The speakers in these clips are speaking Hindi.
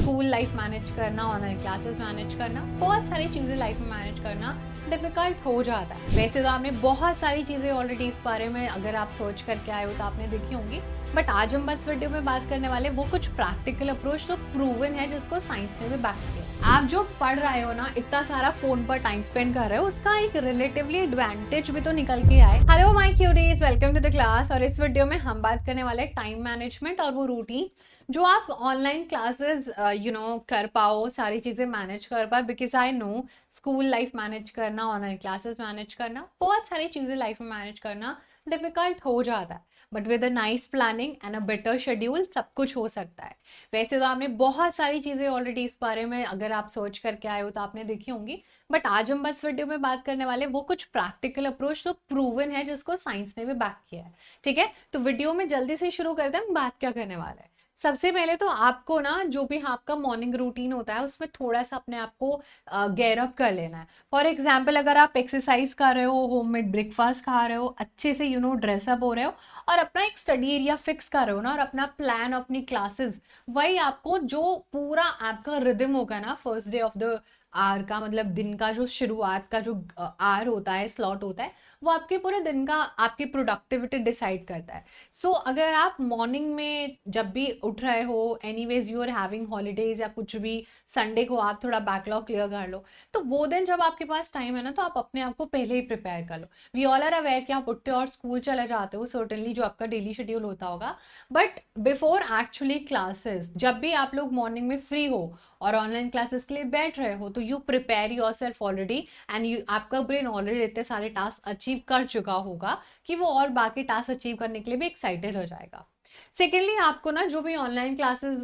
स्कूल लाइफ मैनेज करना, ऑनलाइन क्लासेस मैनेज करना, बहुत सारी चीज़ें लाइफ में मैनेज करना डिफ़िकल्ट हो जाता है। वैसे तो आपने बहुत सारी चीज़ें ऑलरेडी इस बारे में अगर आप सोच करके आए हो तो आपने देखी होंगी, बट आज हम बस वीडियो में बात करने वाले वो कुछ प्रैक्टिकल अप्रोच तो प्रूवन है जिसको साइंस ने भी बैक किया। आप जो पढ़ रहे हो ना, इतना सारा फोन पर टाइम स्पेंड कर रहे हो, उसका एक रिलेटिवली एडवांटेज भी तो निकल के आए। Hello my curies, welcome to the class. और इस वीडियो में हम बात करने वाले टाइम मैनेजमेंट और वो रूटीन जो आप ऑनलाइन क्लासेस कर पाओ, सारी चीजें मैनेज कर पाओ। Because I know school life manage करना, ऑनलाइन क्लासेस मैनेज करना, बहुत सारी चीजें लाइफ में मैनेज करना डिफिकल्ट हो जाता है, but with a nice planning and a better schedule सब कुछ हो सकता है। वैसे तो आपने बहुत सारी चीजें ऑलरेडी इस बारे में अगर आप सोच करके आए हो तो आपने देखी होंगी, बट आज हम बस वीडियो में बात करने वाले वो कुछ प्रैक्टिकल अप्रोच तो प्रूवन है जिसको साइंस ने भी बैक किया है। ठीक है, तो वीडियो में जल्दी से शुरू करते हैं। हम बात क्या करने वाले हैं, सबसे पहले तो आपको ना जो भी आपका मॉर्निंग रूटीन होता है उसमें थोड़ा सा अपने आप को गेयर अप कर लेना है। फॉर एग्जाम्पल, अगर आप एक्सरसाइज कर रहे हो, होममेड ब्रेकफास्ट खा रहे हो, अच्छे से ड्रेसअप हो रहे हो और अपना एक स्टडी एरिया फिक्स कर रहे हो ना, और अपना प्लान, अपनी क्लासेस, वही आपको जो पूरा आपका रिदम होगा ना फर्स्ट डे ऑफ द आर का, मतलब दिन का जो शुरुआत का जो आर होता है, स्लॉट होता है, वो आपके पूरे दिन का आपकी प्रोडक्टिविटी डिसाइड करता है। सो अगर आप मॉर्निंग में जब भी उठ रहे हो, anyways you are having holidays या कुछ भी, संडे को आप थोड़ा बैकलॉग क्लियर कर लो, तो वो दिन जब आपके पास टाइम है ना, तो आप अपने आप को पहले ही प्रिपेयर कर लो। वी ऑल आर अवेयर कि आप उठते हो और स्कूल चले जाते हो, सर्टेनली जो आपका डेली शेड्यूल होता होगा, बट बिफोर एक्चुअली क्लासेस, जब भी आप लोग मॉर्निंग में फ्री हो और ऑनलाइन क्लासेस के लिए बैठ रहे हो, तो you prepare your self already and you, आपका ब्रेन ऑलरेडी इतने सारे टास्क अचीव कर चुका होगा कि वो और बाकी टास्क अचीव करने के लिए भी एक्साइटेड हो जाएगा। सेकेंडली, आपको ना जो भी ऑनलाइन क्लासेस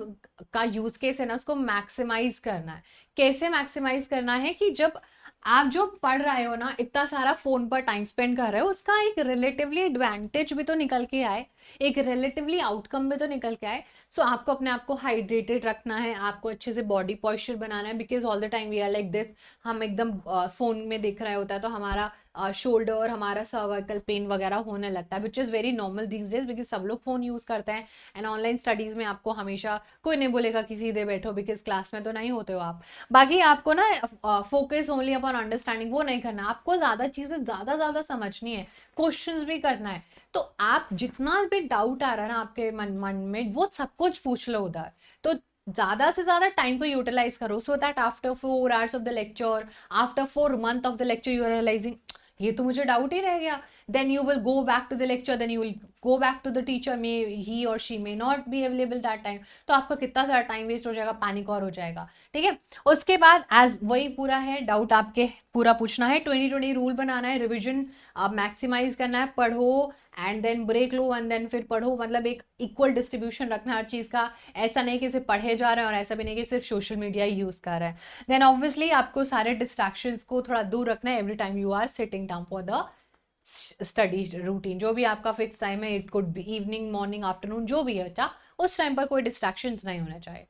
का यूज केस है ना, उसको मैक्सिमाइज करना है। कैसे मैक्सिमाइज करना है कि जब आप जो पढ़ रहे हो ना, इतना सारा फोन पर टाइम स्पेंड कर रहे हो, उसका एक रिलेटिवली एडवांटेज भी तो निकल के आए, एक रिलेटिवली आउटकम भी तो निकल के आए। सो आपको अपने आप को हाइड्रेटेड रखना है, आपको अच्छे से बॉडी पॉस्चर बनाना है, because all the time we are like this. हम एकदम फोन में देख रहे होता है तो हमारा शोल्डर, हमारा सर्वाइकल पेन वगैरह होने लगता है, which is very normal these days, because सब लोग फोन यूज़ करते हैं। एंड ऑनलाइन स्टडीज़ में आपको हमेशा कोई नहीं बोलेगा कि सीधे बैठो, बिकॉज क्लास में तो नहीं होते हो आप। बाकी आपको ना फोकस ओनली अपॉन अंडरस्टैंडिंग वो नहीं करना, आपको ज़्यादा चीज़ें ज़्यादा समझनी है, क्वेश्चंस भी करना है। तो आप जितना भी डाउट आ रहा है ना आपके मन में, वो सब कुछ पूछ लो उधर। तो ज्यादा से ज्यादा टाइम को यूटिलाइज करो, so that after 4 hours of the lecture, after 4 months of the lecture, you are realising ये तो मुझे डाउट ही रह गया। Then you will go back to the lecture, then you will go back to the teacher, may he और she may not be available that time. तो आपका कितना सारा टाइम वेस्ट हो जाएगा, पैनिक और हो जाएगा। ठीक है, उसके बाद एज वही पूरा है, डाउट आपके पूरा पूछना है, 2020 रूल बनाना है, रिविजन मैक्सिमाइज करना है, पढ़ो एंड देन ब्रेक लो एंड देन फिर पढ़ो, मतलब एक इक्वल डिस्ट्रीब्यूशन रखना हर चीज का। ऐसा नहीं कि सिर्फ पढ़े जा रहे हैं और ऐसा भी नहीं कि सिर्फ सोशल मीडिया ही यूज कर रहे हैं। देन ऑब्वियसली आपको सारे डिस्ट्रैक्शंस को थोड़ा दूर रखना है every time you are sitting down for the study routine. जो भी आपका फिक्स टाइम है, it could be evening, morning, afternoon, जो भी है बच्चा, उस टाइम पर कोई डिस्ट्रैक्शंस नहीं होना चाहिए।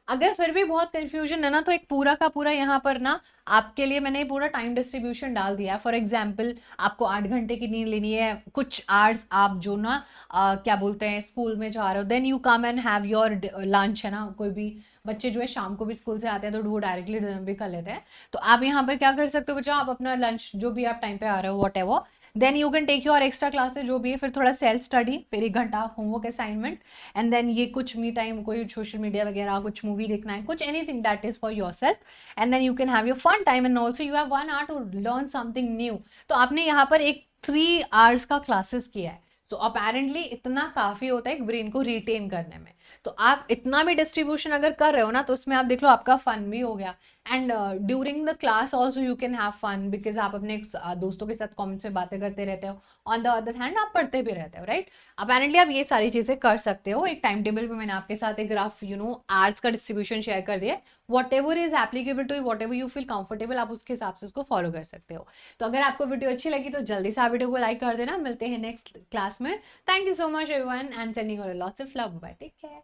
अगर फिर भी बहुत कंफ्यूजन है ना, तो एक पूरा का पूरा यहाँ पर ना आपके लिए मैंने पूरा टाइम डिस्ट्रीब्यूशन डाल दिया है। फॉर एग्जाम्पल, आपको 8 घंटे की नींद लेनी है, कुछ आवर्स आप जो ना क्या बोलते हैं, स्कूल में जा रहे हो, then you come and have your lunch, है ना। कोई भी बच्चे जो है शाम को भी स्कूल से आते हैं तो वो डायरेक्टली डिनर भी कर लेते हैं। तो आप यहाँ पर क्या कर सकते हो बच्चा, आप अपना लंच जो भी आप टाइम पे आ रहे हो, whatever, then you can take your extra classes जो भी है, फिर थोड़ा सेल्फ स्टडी, फिर 1 घंटा होमवर्क असाइनमेंट, एंड देन ये कुछ मी टाइम, कोई सोशल मीडिया वगैरह, कुछ मूवी देखना है, कुछ anything that is for your self, and then you can have your fun time and also you have 1 hour to learn something new. तो आपने यहाँ पर एक 3 hours का क्लासेस किया है, तो अपेरेंटली इतना काफी होता है ब्रेन को रिटेन करने में। तो आप इतना भी डिस्ट्रीब्यूशन अगर कर रहे हो ना, तो उसमें आप देख लो आपका फन भी हो गया, and during the class also you can have fun, because आप अपने दोस्तों के साथ कमेंट्स में बातें करते रहते हो, ऑन द अदर हैंड आप पढ़ते भी रहते हो, राइट। अपेरेंटली आप ये सारी चीजें कर सकते हो। एक टाइम टेबल पे मैंने आपके साथ एक ग्राफ आवर्स का डिस्ट्रीब्यूशन शेयर कर दिया, whatever is applicable to, whatever you feel comfortable, आप उसके हिसाब से उसको फॉलो कर सकते हो। तो अगर आपको वीडियो अच्छी लगी तो जल्दी से आप वीडियो को लाइक कर देना। मिलते हैं नेक्स्ट क्लास में। Thank you so much everyone and sending lots of love, bye, take care.